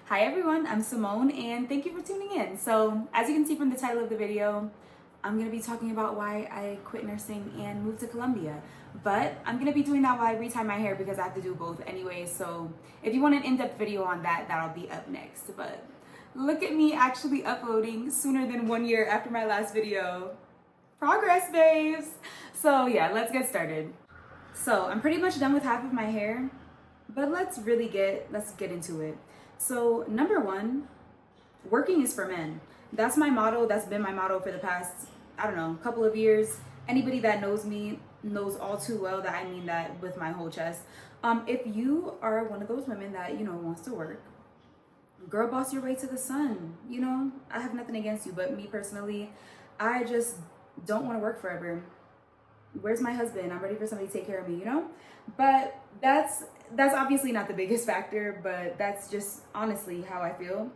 Hi everyone, I'm Simone and thank you for tuning in. So as you can see from the title of the video, I'm going to be talking about why I quit nursing and moved to Colombia. But I'm going to be doing that while I retie my hair because I have to do both anyway. So if you want an in-depth video on that, that'll be up next. But look at me actually uploading sooner than 1 year after my last video. Progress, babes! So yeah, let's get started. So I'm pretty much done with half of my hair, but let's get into it. So number one, working is for men. That's my motto. That's been my motto for the past, I don't know, couple of years. Anybody that knows me knows all too well that I mean that with my whole chest. If you are one of those women that, wants to work, girl, boss your way to the sun. I have nothing against you, but me personally, I just don't want to work forever. Where's my husband? I'm ready for somebody to take care of me, But that's obviously not the biggest factor, but that's just honestly how I feel.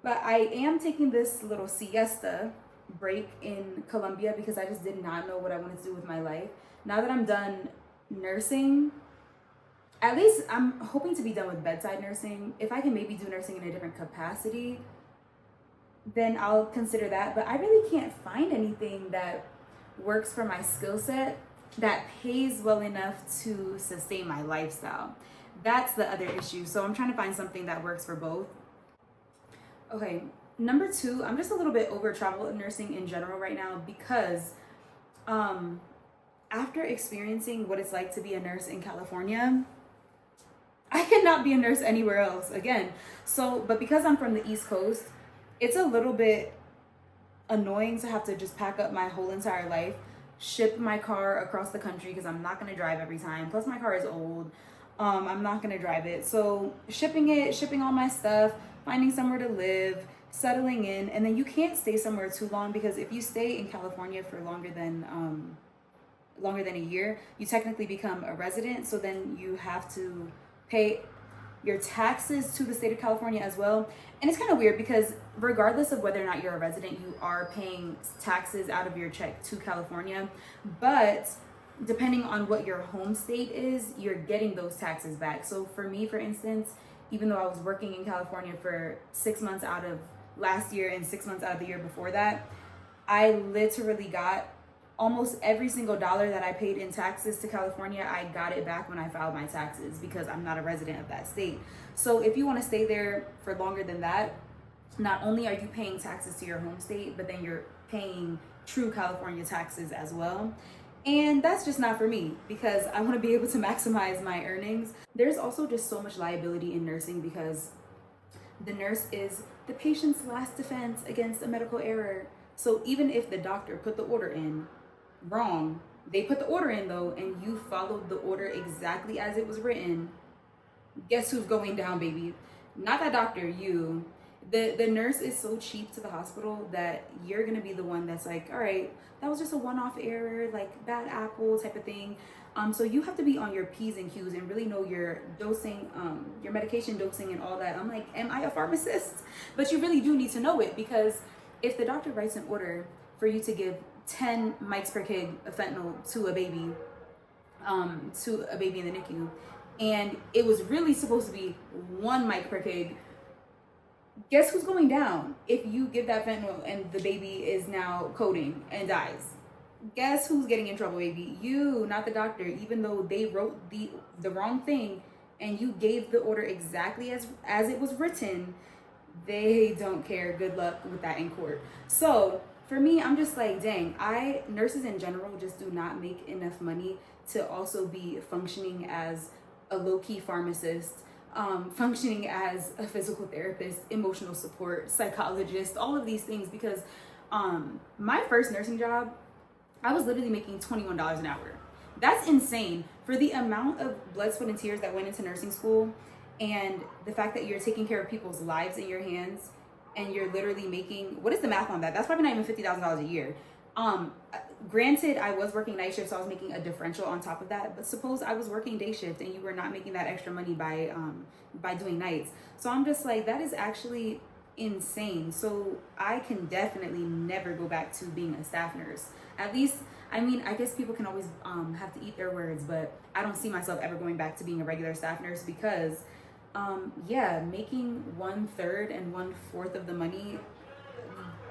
But I am taking this little siesta break in Colombia because I just did not know what I wanted to do with my life. Now that I'm done nursing, at least I'm hoping to be done with bedside nursing. If I can maybe do nursing in a different capacity, then I'll consider that. But I really can't find anything that works for my skill set that pays well enough to sustain my lifestyle. That's the other issue. So I'm trying to find something that works for both. Okay, number two, I'm just a little bit over travel nursing in general right now because after experiencing what it's like to be a nurse in California, I cannot be a nurse anywhere else again. So, but because I'm from the East Coast, it's a little bit annoying to have to just pack up my whole entire life, ship my car across the country because I'm not going to drive every time. Plus my car is old. I'm not going to drive it. So shipping all my stuff, finding somewhere to live, settling in, and then you can't stay somewhere too long because if you stay in California for longer than a year, you technically become a resident. So then you have to pay your taxes to the state of California as well. And it's kind of weird because regardless of whether or not you're a resident, you are paying taxes out of your check to California. But depending on what your home state is, you're getting those taxes back. So for me, for instance, even though I was working in California for 6 months out of last year and 6 months out of the year before that, I literally got almost every single dollar that I paid in taxes to California, I got it back when I filed my taxes because I'm not a resident of that state. So if you want to stay there for longer than that, not only are you paying taxes to your home state, but then you're paying true California taxes as well. And that's just not for me because I want to be able to maximize my earnings. There's also just so much liability in nursing because the nurse is the patient's last defense against a medical error. So even if the doctor put the order in wrong, they put the order in though, and you followed the order exactly as it was written, guess who's going down, baby? Not that doctor, you. The nurse is so cheap to the hospital that you're gonna be the one that's like, all right, that was just a one-off error, like bad apple type of thing. So you have to be on your P's and Q's and really know your dosing, your medication dosing and all that. I'm like, am I a pharmacist? But you really do need to know it because if the doctor writes an order for you to give 10 mics per kg of fentanyl to a baby in the NICU, and it was really supposed to be 1 mic per kg, guess who's going down if you give that fentanyl and the baby is now coding and dies? Guess who's getting in trouble, baby? You, not the doctor. Even though they wrote the wrong thing and you gave the order exactly as it was written, they don't care. Good luck with that in court. So for me, I'm just like, dang, nurses in general just do not make enough money to also be functioning as a low-key pharmacist, functioning as a physical therapist, emotional support, psychologist, all of these things. Because my first nursing job, I was literally making $21 an hour. That's insane for the amount of blood, sweat, and tears that went into nursing school, and the fact that you're taking care of people's lives in your hands, and you're literally making, what is the math on that? That's probably not even $50,000 a year. Granted, I was working night shift, so I was making a differential on top of that. But suppose I was working day shift and you were not making that extra money by doing nights. So I'm just like, that is actually insane. So I can definitely never go back to being a staff nurse. At least, I mean, I guess people can always have to eat their words, but I don't see myself ever going back to being a regular staff nurse because yeah, making 1/3 and 1/4 of the money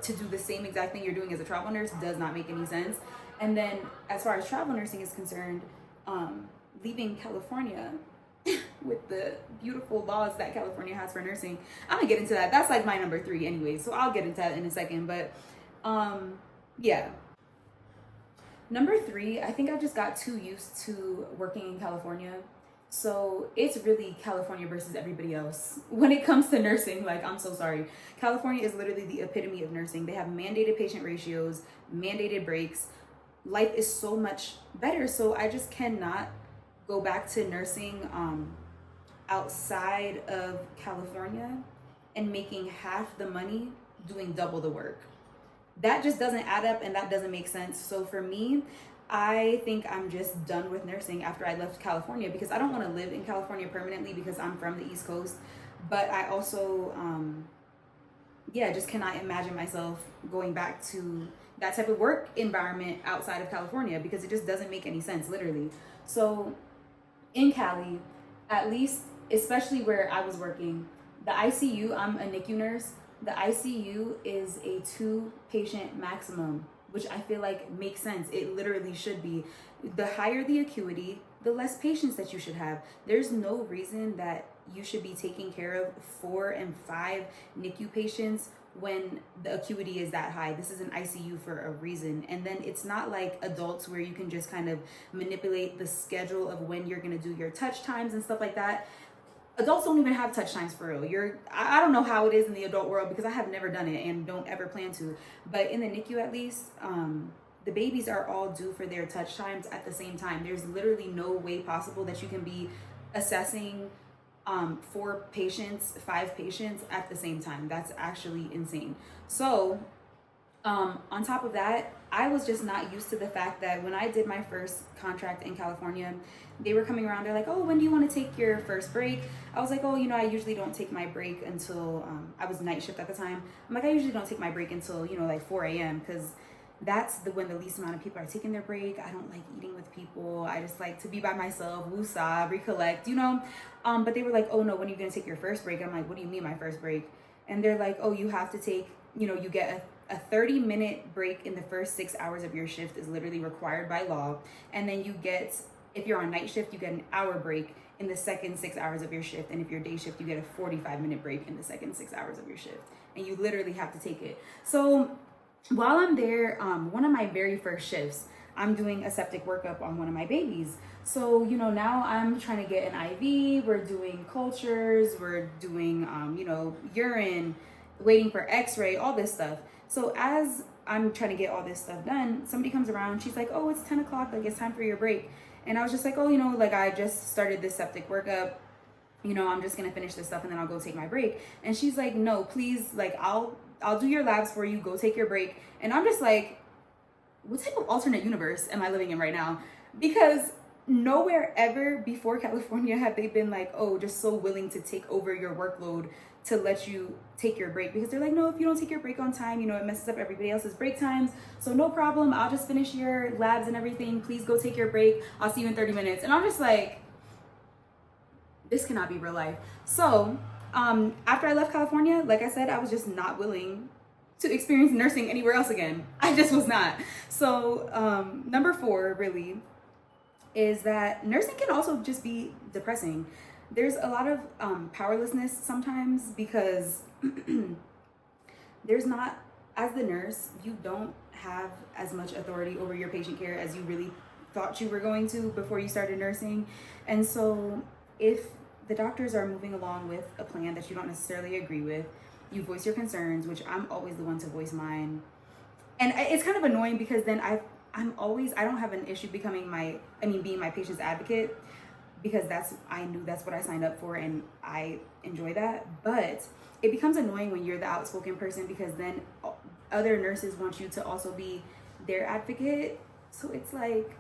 to do the same exact thing you're doing as a travel nurse does not make any sense. And then as far as travel nursing is concerned, leaving California with the beautiful laws that California has for nursing, I'm gonna get into that. That's like my number 3 anyway, so I'll get into that in a second. But yeah. Number 3, I think I just got too used to working in California. So it's really California versus everybody else when it comes to nursing. Like, I'm so sorry. California is literally the epitome of nursing. They have mandated patient ratios, mandated breaks. Life is so much better. So I just cannot go back to nursing outside of California and making half the money doing double the work. That just doesn't add up, and that doesn't make sense. So for me, I think I'm just done with nursing after I left California, because I don't want to live in California permanently because I'm from the East Coast. But I also, just cannot imagine myself going back to that type of work environment outside of California, because it just doesn't make any sense, literally. So in Cali, at least, especially where I was working, the ICU, I'm a NICU nurse. The ICU is a 2-patient maximum, which I feel like makes sense. It literally should be. The higher the acuity, the less patients that you should have. There's no reason that you should be taking care of 4 and 5 NICU patients when the acuity is that high. This is an ICU for a reason. And then it's not like adults where you can just kind of manipulate the schedule of when you're gonna do your touch times and stuff like that. Adults don't even have touch times for real. I don't know how it is in the adult world, because I have never done it and don't ever plan to. But in the NICU, at least, the babies are all due for their touch times at the same time. There's literally no way possible that you can be assessing 4 patients, 5 patients at the same time. That's actually insane. So on top of that, I was just not used to the fact that when I did my first contract in California, they were coming around. They're like, oh, when do you want to take your first break? I was like, oh, I usually don't take my break until, I was night shift at the time. I'm like, I usually don't take my break until, like 4 a.m. because that's when the least amount of people are taking their break. I don't like eating with people. I just like to be by myself, woosah, recollect, But they were like, oh no, when are you going to take your first break? I'm like, what do you mean my first break? And they're like, oh, you have to take, you get a 30-minute break in the first 6 hours of your shift is literally required by law. And then you get, if you're on night shift, you get an hour break in the second 6 hours of your shift. And if you're day shift, you get a 45-minute break in the second 6 hours of your shift. And you literally have to take it. So while I'm there, one of my very first shifts, I'm doing a septic workup on one of my babies. So, now I'm trying to get an IV. We're doing cultures. We're doing, urine, waiting for x-ray, all this stuff. So as I'm trying to get all this stuff done, somebody comes around. She's like, oh, it's 10 o'clock. Like, it's time for your break. And I was just like, oh, I just started this septic workup. I'm just going to finish this stuff and then I'll go take my break. And she's like, no, please, I'll do your labs for you. Go take your break. And I'm just like, what type of alternate universe am I living in right now? Because nowhere ever before California have they been like, oh, just so willing to take over your workload to let you take your break. Because they're like, no, if you don't take your break on time, it messes up everybody else's break times. So no problem. I'll just finish your labs and everything. Please go take your break. I'll see you in 30 minutes. And I'm just like, this cannot be real life. So after I left California, like I said, I was just not willing to experience nursing anywhere else again. I just was not. So number 4 really is that nursing can also just be depressing. There's a lot of powerlessness sometimes, because there's not, as the nurse, you don't have as much authority over your patient care as you really thought you were going to before you started nursing. And so if the doctors are moving along with a plan that you don't necessarily agree with, you voice your concerns, which I'm always the one to voice mine. And it's kind of annoying, because then I don't have an issue being my patient's advocate, because I knew that's what I signed up for and I enjoy that. But it becomes annoying when you're the outspoken person, because then other nurses want you to also be their advocate. So it's like,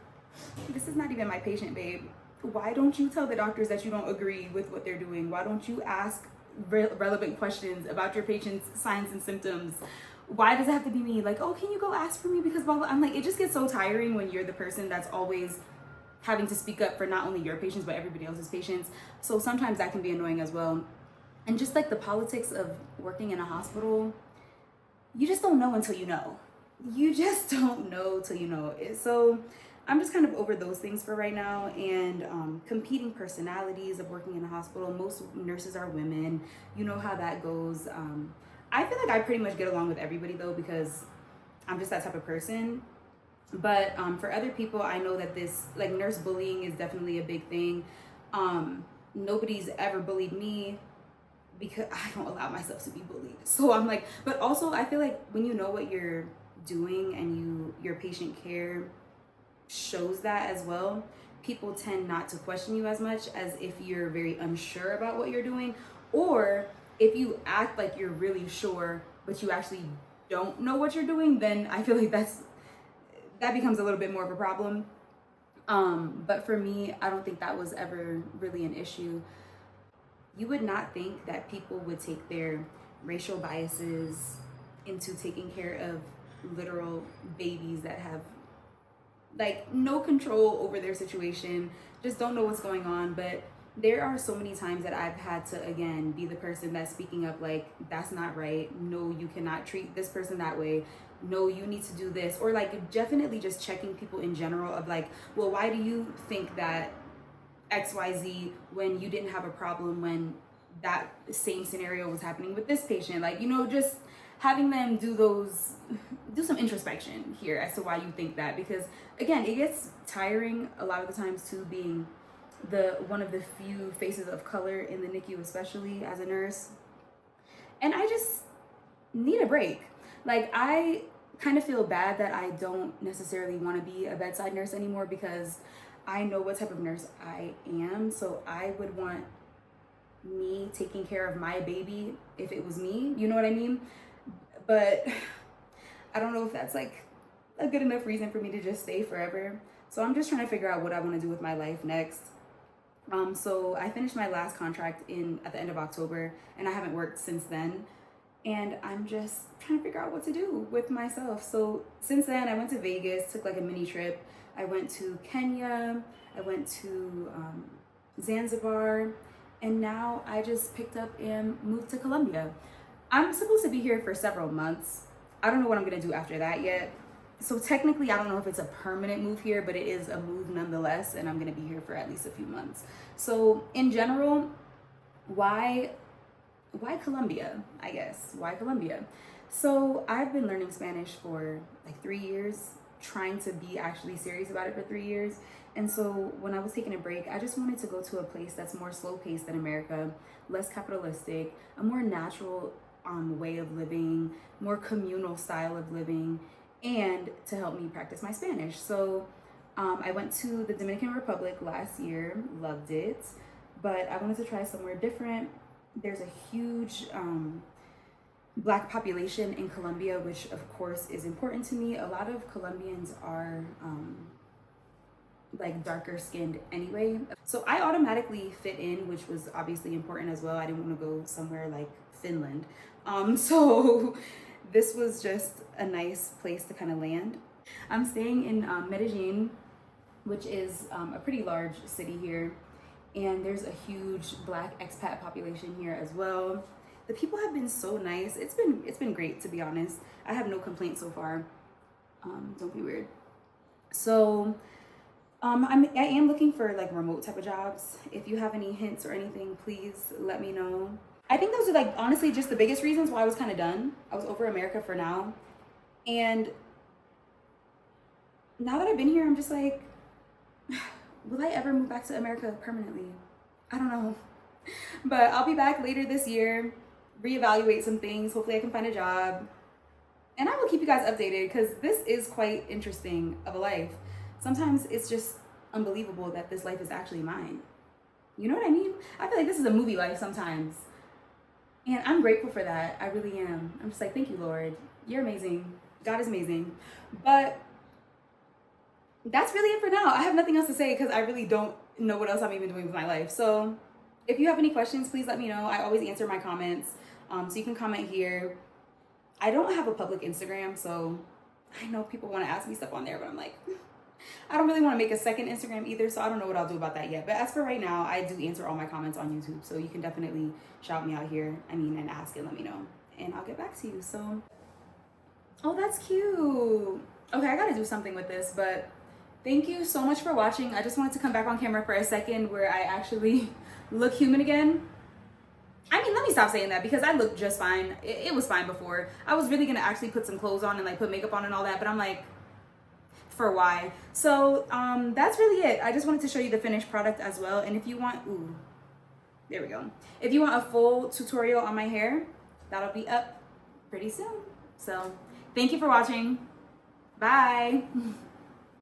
this is not even my patient, babe. Why don't you tell the doctors that you don't agree with what they're doing? Why don't you ask relevant questions about your patient's signs and symptoms? Why does it have to be me? Like, oh, can you go ask for me? Because blah, blah. I'm like, it just gets so tiring when you're the person that's always having to speak up for not only your patients, but everybody else's patients. So sometimes that can be annoying as well. And just like the politics of working in a hospital, you just don't know until you know. You just don't know till you know. So I'm just kind of over those things for right now. And competing personalities of working in a hospital. Most nurses are women. You know how that goes. I feel like I pretty much get along with everybody though, because I'm just that type of person. But for other people, I know that this, like, nurse bullying is definitely a big thing. Nobody's ever bullied me because I don't allow myself to be bullied. So I'm like, but also I feel like when you know what you're doing and your patient care shows that as well, people tend not to question you as much as if you're very unsure about what you're doing, or if you act like you're really sure but you actually don't know what you're doing, then I feel like that becomes a little bit more of a problem. But for me, I don't think that was ever really an issue. You would not think that people would take their racial biases into taking care of literal babies that have like no control over their situation, just don't know what's going on. But there are so many times that I've had to, again, be the person that's speaking up, like, that's not right. No, you cannot treat this person that way. No, you need to do this. Or like definitely just checking people in general of like, well, why do you think that XYZ when you didn't have a problem when that same scenario was happening with this patient? Like, you know, just having them do some introspection here as to why you think that, because again, it gets tiring a lot of the times too, being one of the few faces of color in the NICU, especially as a nurse. And I just need a break. Like, I kind of feel bad that I don't necessarily want to be a bedside nurse anymore, because I know what type of nurse I am. So I would want me taking care of my baby if it was me, you know what I mean? But I don't know if that's like a good enough reason for me to just stay forever. So I'm just trying to figure out what I want to do with my life next. So I finished my last contract at the end of October, and I haven't worked since then. And I'm just trying to figure out what to do with myself. So since then, I went to Vegas, took like a mini trip. I went to Kenya, I went to Zanzibar, and now I just picked up and moved to Colombia. I'm supposed to be here for several months. I don't know what I'm gonna do after that yet. So technically, I don't know if it's a permanent move here, but it is a move nonetheless, and I'm gonna be here for at least a few months. So in general, why Colombia, I guess? Why Colombia? So I've been learning Spanish for like 3 years, trying to be actually serious about it for 3 years. And so when I was taking a break, I just wanted to go to a place that's more slow paced than America, less capitalistic, a more natural way of living, more communal style of living, and to help me practice my Spanish. So I went to the Dominican Republic last year, loved it, but I wanted to try somewhere different. There's a huge Black population in Colombia, which of course is important to me. A lot of Colombians are like darker skinned anyway. So I automatically fit in, which was obviously important as well. I didn't want to go somewhere like Finland. So this was just a nice place to kind of land. I'm staying in Medellin, which is a pretty large city here. And there's a huge Black expat population here as well. The people have been so nice. It's been great, to be honest. I have no complaints so far. Don't be weird. So I am looking for like remote type of jobs. If you have any hints or anything, please let me know. I think those are like honestly just the biggest reasons why I was kind of done. I was over America for now. And now that I've been here, I'm just like, will I ever move back to America permanently? I don't know. But I'll be back later this year, reevaluate some things. Hopefully I can find a job. And I will keep you guys updated, because this is quite interesting of a life. Sometimes it's just unbelievable that this life is actually mine. You know what I mean? I feel like this is a movie life sometimes. And I'm grateful for that. I really am. I'm just like, thank you, Lord. You're amazing. God is amazing. But that's really it for now. I have nothing else to say because I really don't know what else I'm even doing with my life. So if you have any questions, please let me know. I always answer my comments. So you can comment here. I don't have a public Instagram, so I know people want to ask me stuff on there, but I'm like, I don't really want to make a second Instagram either, so I don't know what I'll do about that yet. But as for right now, I do answer all my comments on YouTube, so you can definitely shout me out here. I mean, and ask and let me know, and I'll get back to you. So, oh, that's cute. Okay, I gotta do something with this, but thank you so much for watching. I just wanted to come back on camera for a second where I actually look human again. I mean, let me stop saying that because I look just fine. It was fine before. I was really gonna actually put some clothes on and like put makeup on and all that, but I'm like, for why? So that's really it. I just wanted to show you the finished product as well. And if you want, ooh, there we go. If you want a full tutorial on my hair, that'll be up pretty soon. So thank you for watching. Bye.